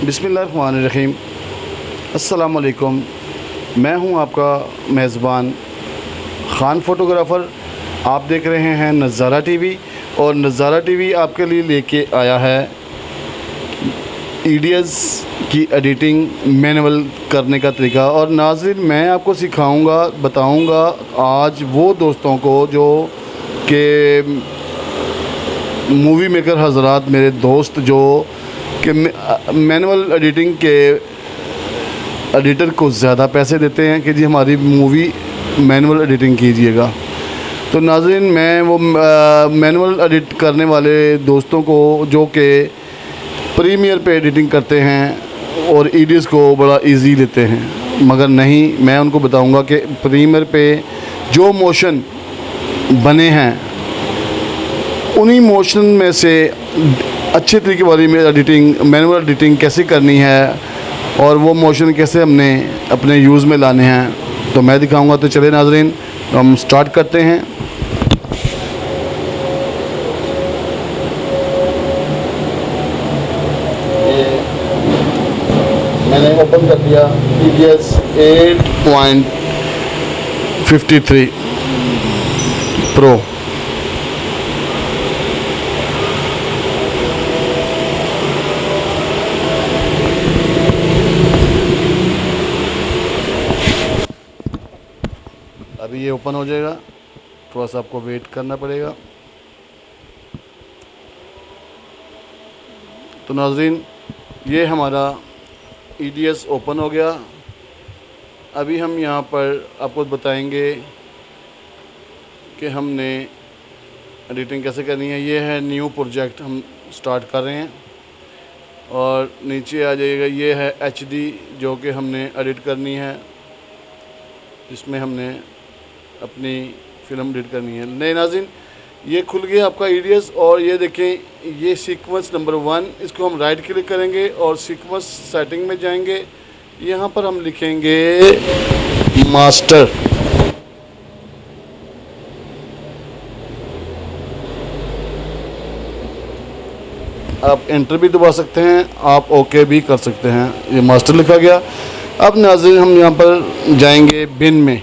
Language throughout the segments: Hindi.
बिस्मिल्लाहिर्रहमानिर्रहीम। अस्सलाम वालेकुम। मैं हूं आपका मेज़बान ख़ान फ़ोटोग्राफ़र। आप देख रहे हैं नज़ारा टीवी और नज़ारा टीवी आपके लिए लेके आया है ईडीएस की एडिटिंग मैनुअल करने का तरीका। और नाज़रीन, मैं आपको सिखाऊंगा, बताऊंगा आज वो दोस्तों को जो कि मूवी मेकर हज़रात, मेरे दोस्त जो कि मैनुअल एडिटिंग के एडिटर को ज़्यादा पैसे देते हैं कि जी हमारी मूवी मैनुअल एडिटिंग कीजिएगा। तो नाज़रीन, मैं वो मैनुअल एडिट करने वाले दोस्तों को जो कि प्रीमियर पे एडिटिंग करते हैं और ईडीएस को बड़ा इजी लेते हैं, मगर नहीं, मैं उनको बताऊंगा कि प्रीमियर पे जो मोशन बने हैं उन्हीं मोशन में से अच्छे तरीके वाली में एडिटिंग, मैनुअल एडिटिंग कैसे करनी है और वो मोशन कैसे हमने अपने यूज़ में लाने हैं, तो मैं दिखाऊंगा। तो चले नाज़रीन, हम स्टार्ट करते हैं। ये मैंने ओपन कर दिया ईडीएस 8.53 प्रो। अभी ये ओपन हो जाएगा, थोड़ा सा आपको वेट करना पड़ेगा। तो नाज़रीन, ये हमारा ईडीएस ओपन हो गया। अभी हम यहाँ पर आपको बताएंगे कि हमने एडिटिंग कैसे करनी है। ये है न्यू प्रोजेक्ट, हम स्टार्ट कर रहे हैं और नीचे आ जाइएगा। ये है एचडी जो कि हमने एडिट करनी है, इसमें हमने अपनी फ़िल्म एडिट करनी है। नहीं नाज़रीन, ये खुल गया आपका ईडीएस और ये देखें, ये सीक्वेंस नंबर 1, इसको हम राइट क्लिक करेंगे और सीक्वेंस सेटिंग में जाएंगे। यहाँ पर हम लिखेंगे मास्टर। आप एंटर भी दबा सकते हैं, आप ओके भी कर सकते हैं। ये मास्टर लिखा गया। अब नाज़रीन, हम यहाँ पर जाएंगे बिन में।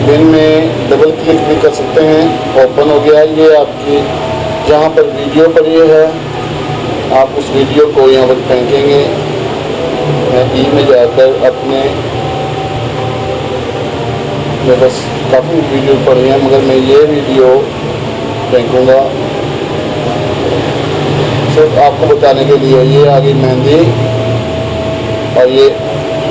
बिन में डबल क्लिक भी कर सकते हैं, ओपन हो गया। ये आपकी जहाँ पर वीडियो पड़ी है, आप उस वीडियो को यहाँ पर फेंकेंगे। मैं ई में जाकर अपने, मेरे पास काफ़ी वीडियो पड़ी हैं मगर मैं ये वीडियो फेंकूँगा सिर्फ आपको बताने के लिए। ये आ गई मेहंदी और ये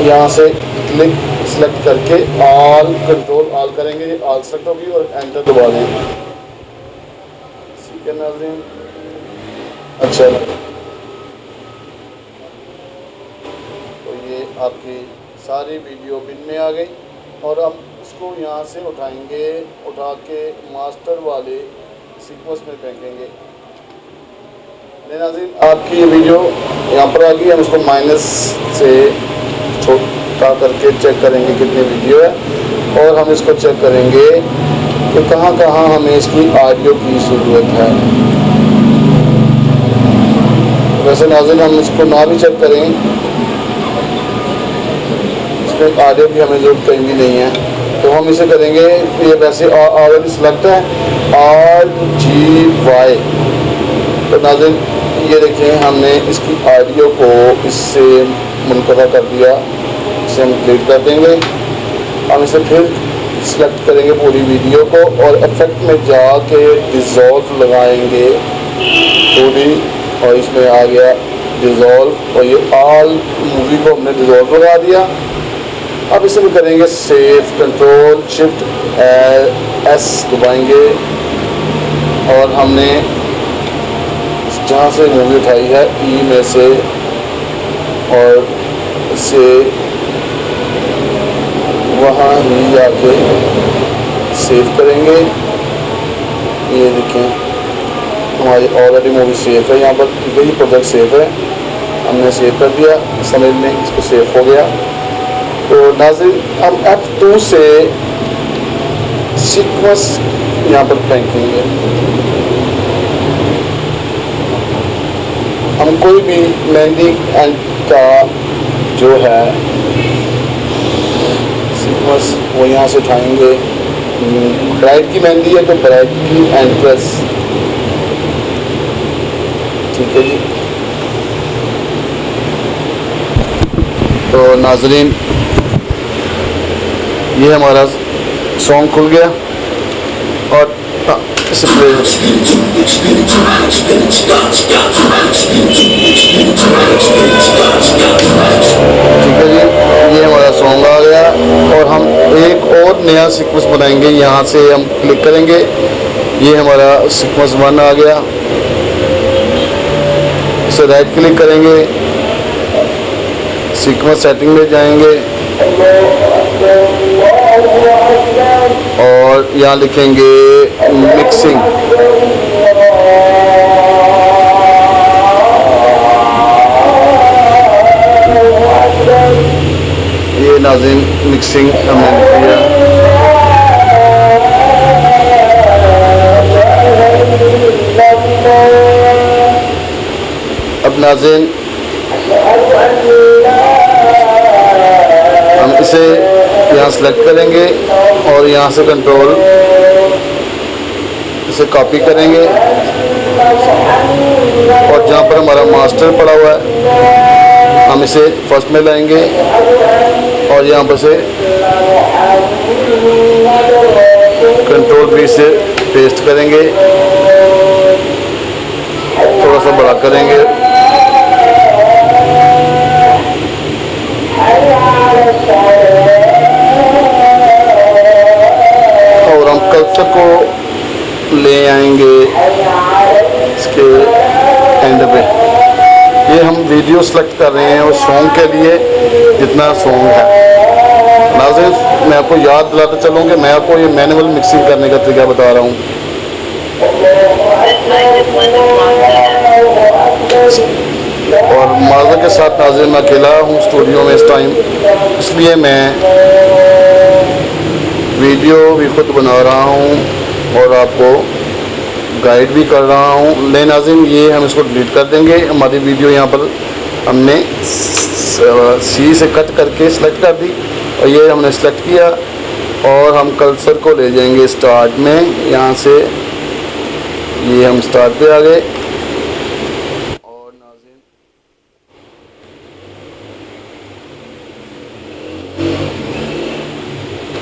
यहाँ से क्लिक सेलेक्ट करके ऑल, कंट्रोल ऑल करेंगे, ऑल सेलेक्ट होगी और एंटर दबा दें। ठीक है नाज़रीन, अच्छा। तो ये आपकी सारी वीडियो बिन में आ गई और हम इसको यहाँ से उठाएंगे, उठा के मास्टर वाले सीक्वेंस में फेंकेंगे। नाज़रीन, आपकी ये वीडियो यहाँ पर आ गई। हम इसको माइनस से छोटा करके चेक करेंगे कितनी वीडियो है और हम इसको चेक करेंगे कि कहाँ कहाँ हमें इसकी ऑडियो की ज़रूरत है। वैसे नाज़रीन, हम इसको ना भी चेक करें, इसमें ऑडियो की हमें ज़रूरत कहीं भी नहीं है। तो हम इसे करेंगे, ये वैसे ऑलरेडी सिलेक्ट है RGY। तो नाज़रीन, ये देखें, हमने इसकी ऑडियो को इससे मुनक़ता कर दिया। इसे हम क्लिक कर देंगे। हम इसे फिर सेलेक्ट करेंगे पूरी वीडियो को और इफेक्ट में जाके डिज़ोल्व लगाएंगे पूरी, और इसमें आ गया डिज़ोल्व और ये ऑल मूवी को हमने डिज़ोल्व लगा दिया। अब इसे भी करेंगे सेव, कंट्रोल शिफ्ट S दबाएंगे और हमने जहाँ से मूवी उठाई है ई में से और इसे वहाँ ही जाके सेव करेंगे। ये देखें, हमारी ऑलरेडी मूवी सेव है यहाँ पर, यही प्रोजेक्ट सेव है, हमने सेव कर दिया। समझ में इसको सेव हो गया। तो नाज़रीन, हम F2 से सीक्वेंस यहाँ पर फेंकेंगे। हम कोई भी मेहंदी एंड का जो है सीक्वेंस वो यहाँ से उठाएंगे। ब्राइड की मेहंदी है तो ब्राइड की एंट्रेस, ठीक है जी। तो नाजरीन ये हमारा सॉन्ग खुल गया और स्प्रे ठीक है जी, ये हमारा सॉन्ग आ गया। और हम एक और नया सीक्वेंस बनाएंगे। यहाँ से हम क्लिक करेंगे, ये हमारा सीक्वेंस 1 आ गया। इसे राइट क्लिक करेंगे, सीक्वेंस सेटिंग में जाएंगे और यहाँ लिखेंगे मिक्सिंग। ये नाज़रीन मिक्सिंग हमने किया। अब नाज़रीन हम इसे यहाँ सेलेक्ट करेंगे और यहाँ से कंट्रोल इसे कॉपी करेंगे और जहाँ पर हमारा मास्टर पड़ा हुआ है हम इसे फर्स्ट में लाएंगे और यहाँ पर से कंट्रोल V से पेस्ट करेंगे, थोड़ा सा बड़ा करेंगे और हम कर्सर को ले आएंगे इसके एंड पे। ये हम वीडियो सेलेक्ट कर रहे हैं और सॉन्ग के लिए जितना सॉन्ग है। नाज़रीन मैं आपको याद दिलाता चलूँ कि मैं आपको ये मैनुअल मिक्सिंग करने का तरीका बता रहा हूँ। और माज़ा के साथ नाज़रीन मैं अकेला हूँ स्टूडियो में इस टाइम, इसलिए मैं वीडियो भी खुद बना रहा हूँ और आपको गाइड भी कर रहा हूँ। ले नाज़रीन ये हम इसको डिलीट कर देंगे। हमारी वीडियो यहाँ पर हमने सी से कट करके सिलेक्ट कर दी और ये हमने सेलेक्ट किया और हम कर्सर को ले जाएंगे स्टार्ट में। यहाँ से ये हम स्टार्ट पे आ गए और नाज़रीन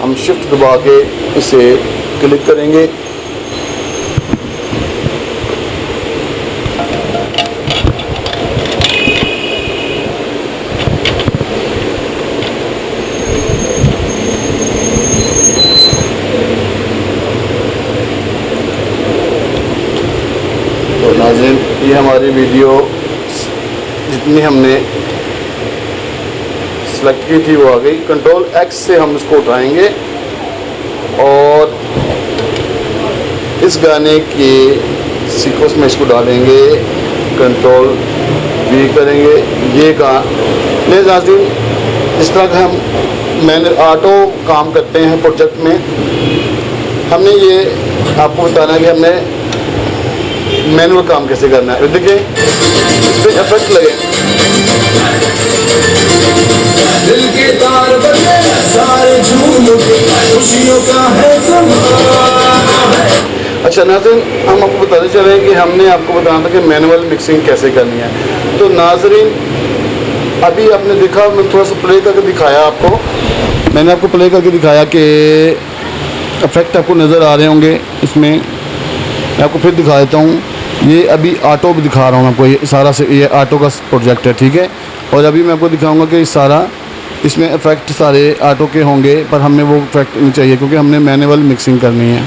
हम शिफ्ट दबा के इसे क्लिक करेंगे। तो नाज़रीन ये हमारी वीडियो जितनी हमने सेलेक्ट की थी वो आ गई। कंट्रोल X से हम इसको उठाएंगे और इस गाने के सीक्वेंस में इसको डालेंगे, कंट्रोल V करेंगे। ये गाने नाज़रीन जिस तरह का मैंने ऑटो काम करते हैं प्रोजेक्ट में, हमने ये आपको बताना है कि हमने मैनुअल काम कैसे करना है। देखिए इस पर इफेक्ट लगे, दिल के तार बजे सारे झूम उठे, खुशियों का है ज़माना। अच्छा नाज़रीन हम आपको बताते चले कि हमने आपको बताना था कि मैनुअल मिक्सिंग कैसे करनी है। तो नाज़रीन अभी आपने देखा, मैं थोड़ा सा प्ले करके दिखाया आपको, मैंने आपको प्ले करके दिखाया कि इफेक्ट आपको नज़र आ रहे होंगे इसमें। मैं आपको फिर दिखा देता हूँ। ये अभी ऑटो भी दिखा रहा हूँ आपको, ये सारा से ये ऑटो का प्रोजेक्ट है, ठीक है। और अभी मैं आपको दिखाऊंगा कि सारा इसमें इफ़ेक्ट सारे ऑटो के होंगे, पर हमें वो इफ़ेक्ट नहीं चाहिए क्योंकि हमने मैनुअल मिक्सिंग करनी है।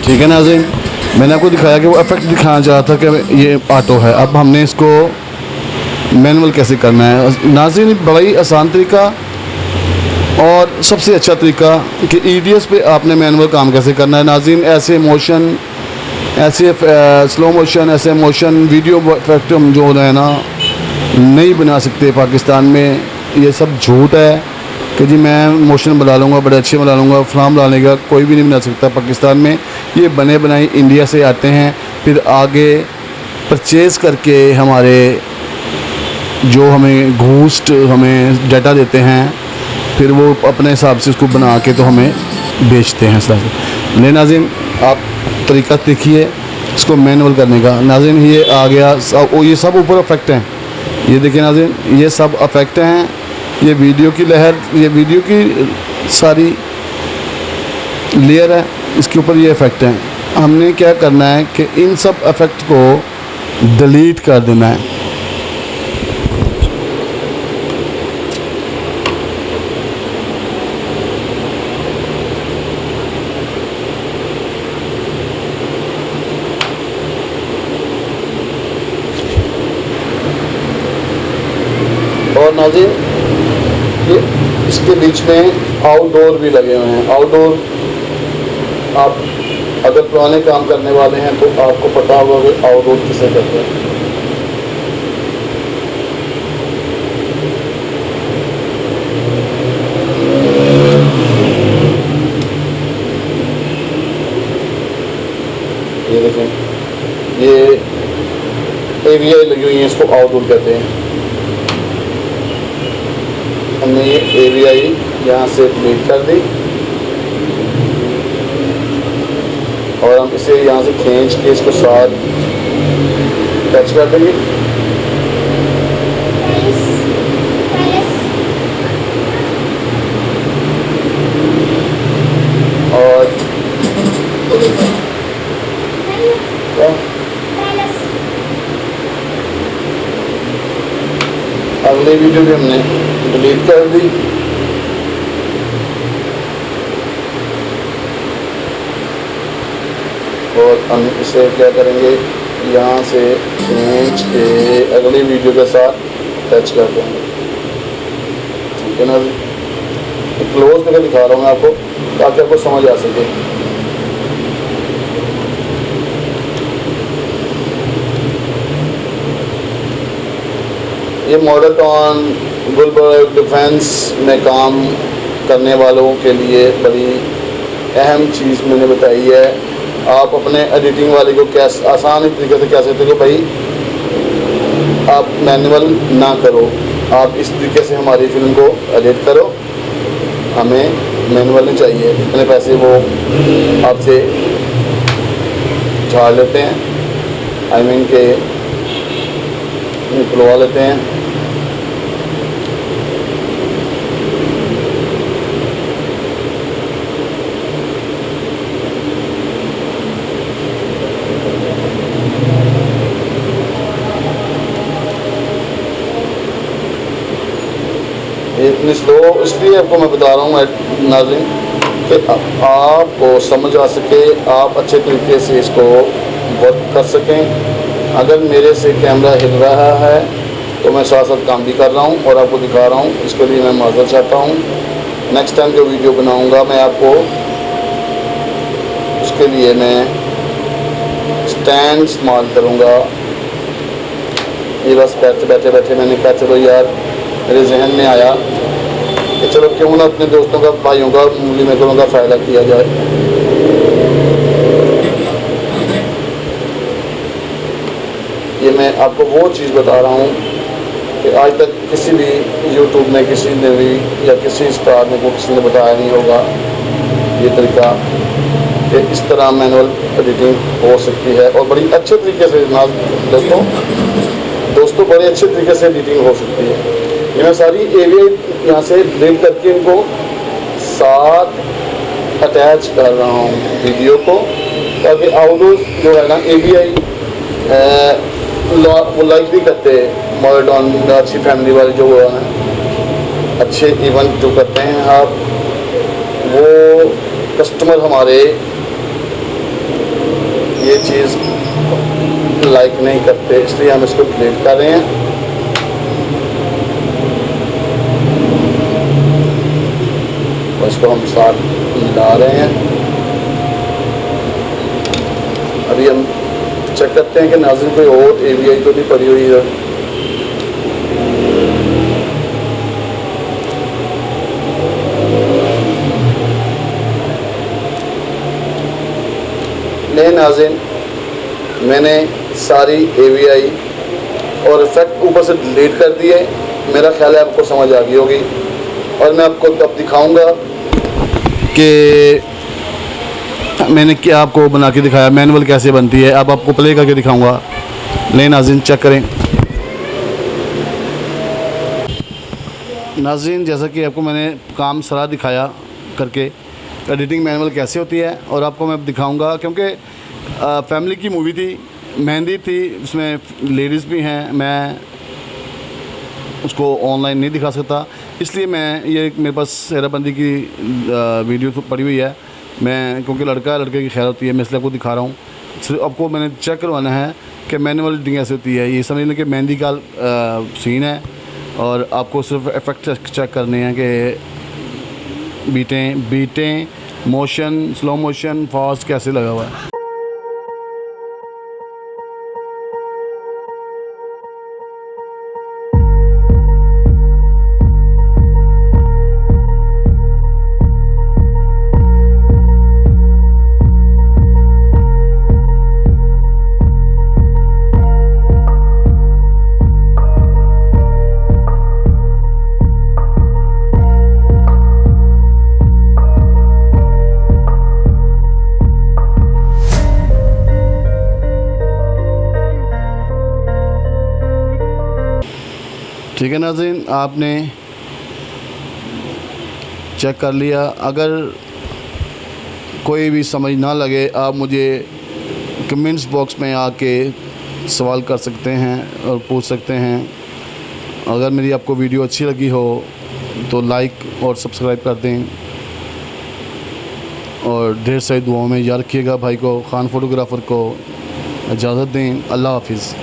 ठीक है नाज़रीन, मैंने आपको दिखाया कि वो इफेक्ट दिखाना चाहा था कि ये ऑटो है। अब हमने इसको मैनुअल कैसे करना है नाज़रीन, बड़ा ही आसान तरीका और सबसे अच्छा तरीका कि EDS पे आपने मैनुअल काम कैसे करना है नाज़रीन। ऐसे मोशन, ऐसे स्लो मोशन, ऐसे मोशन वीडियो इफेक्ट हम जो है ना नहीं बना सकते पाकिस्तान में। ये सब झूठ है कि जी मैं मोशन बना लूँगा, बड़े अच्छे बना लूँगा, फलाम बना लेगा, कोई भी नहीं बना सकता पाकिस्तान में। ये बने बनाए इंडिया से आते हैं, फिर आगे परचेज़ करके हमारे जो हमें घूस्ट हमें डाटा देते हैं, फिर वो अपने हिसाब से उसको बना के तो हमें बेचते हैं। ले नाज़रीन, आप तरीका देखिए इसको मैनुअल करने का। नाज़रीन ये आ गया ये सब ऊपर इफेक्ट हैं, ये देखिए नाज़रीन, ये सब इफेक्ट हैं। ये वीडियो की लहर, ये वीडियो की सारी लेयर है, इसके ऊपर ये इफेक्ट हैं। हमने क्या करना है कि इन सब इफेक्ट को डिलीट कर देना है। और नाज़रीन ये इसके बीच में आउटडोर भी लगे हुए हैं। आउटडोर आप अगर पुराने काम करने वाले हैं तो आपको पता होगा कि आउटडोर किसे कहते हैं। ये देखें, ये AVI लगी हुई है, इसको आउटडोर कहते हैं। हमने ये AVI यहाँ से डिलीट कर दी और हम इसे यहाँ से खींच के इसको साथ टच कर देंगे। और अगली वीडियो भी हमने डिलीट कर दी। और हम इसे क्या करेंगे, यहाँ से खींच के अगली वीडियो के साथ टच कर देंगे। ठीक है ना जी, क्लोज करके दिखा रहा हूँ मैं आपको ताकि आपको समझ आ सके। ये मॉडल टाउन गुलबर्ग डिफेंस में काम करने वालों के लिए बड़ी अहम चीज़ मैंने बताई है। आप अपने एडिटिंग वाले को कैसे आसान तरीके से कह सकते हो भाई आप मैनुअल ना करो, आप इस तरीके से हमारी फिल्म को एडिट करो, हमें मैनुअल नहीं चाहिए। इतने पैसे वो आपसे झाड़ लेते हैं, आई मीन के निकलवा लेते हैं। इतनी स्लो इसलिए आपको मैं बता रहा हूँ नाज़रीन कि आपको समझ आ सके, आप अच्छे तरीके से इसको वर्क कर सकें। अगर मेरे से कैमरा हिल रहा है तो मैं साथ साथ काम भी कर रहा हूँ और आपको दिखा रहा हूँ, इसके लिए मैं माज़रत चाहता हूँ। नेक्स्ट टाइम जो वीडियो बनाऊँगा मैं आपको उसके लिए मैं स्टैंड इस्तेमाल करूँगा। ये बस बैठे बैठे मैंने कहा चलो यार मेरे जहन में आया कि चलो क्यों ना अपने दोस्तों का, भाइयों का, मूली मेकरों का फ़ायदा किया जाए। ये मैं आपको वो चीज़ बता रहा हूँ कि आज तक किसी भी यूट्यूब में किसी ने भी या किसी स्टार ने को किसी ने बताया नहीं होगा ये तरीका कि इस तरह मैनुअल एडिटिंग हो सकती है और बड़ी अच्छे तरीके से दोस्तों बड़े अच्छे तरीके से एडिटिंग हो सकती है। ये मैं सारी AVI यहाँ से डिलीट करके इनको साथ अटैच कर रहा हूँ वीडियो को, ताकि आउटडोर जो है ना AVI वो लाइक भी करते हैं। मॉडर्न अच्छी फैमिली वाले जो हैं अच्छे इवेंट जो करते हैं आप, वो कस्टमर हमारे ये चीज़ लाइक नहीं करते, इसलिए हम इसको डिलीट कर रहे हैं। इसको हम साथ मिला रहे हैं। अभी हम चेक करते हैं कि नाज़रीन कोई और AVI तो नहीं पड़ी हुई है। नहीं नाज़रीन, मैंने सारी AVI और इफेक्ट ऊपर से डिलीट कर दिए। मेरा ख्याल है आपको समझ आ गई होगी और मैं आपको अब दिखाऊंगा कि मैंने क्या आपको बना के दिखाया, मैनुअल कैसे बनती है। अब आपको प्ले करके दिखाऊंगा। ले नाज़रीन चेक करें। नाज़रीन जैसा कि आपको मैंने काम सारा दिखाया करके एडिटिंग मैनुअल कैसे होती है, और आपको मैं दिखाऊंगा क्योंकि फैमिली की मूवी थी, मेहंदी थी, उसमें लेडीज़ भी हैं, मैं उसको ऑनलाइन नहीं दिखा सकता, इसलिए मैं ये मेरे पास सेहराबंदी की वीडियो तो पड़ी हुई है। मैं क्योंकि लड़के की खैर होती है, मैं इसलिए आपको दिखा रहा हूँ। सिर्फ आपको मैंने चेक करवाना है कि मैनुअल एडिटिंग कैसे होती है। ये समझ लें कि मेहंदी का सीन है और आपको सिर्फ इफ़ेक्ट चेक करने हैं कि बीटें मोशन, स्लो मोशन, फास्ट कैसे लगा हुआ है। ठीक है नाज़रीन, आपने चेक कर लिया। अगर कोई भी समझ ना लगे, आप मुझे कमेंट्स बॉक्स में आके सवाल कर सकते हैं और पूछ सकते हैं। अगर मेरी आपको वीडियो अच्छी लगी हो तो लाइक और सब्सक्राइब कर दें और ढेर सारी दुआओं में याद रखिएगा। भाई को, खान फोटोग्राफ़र को इजाज़त दें। अल्लाह हाफिज़।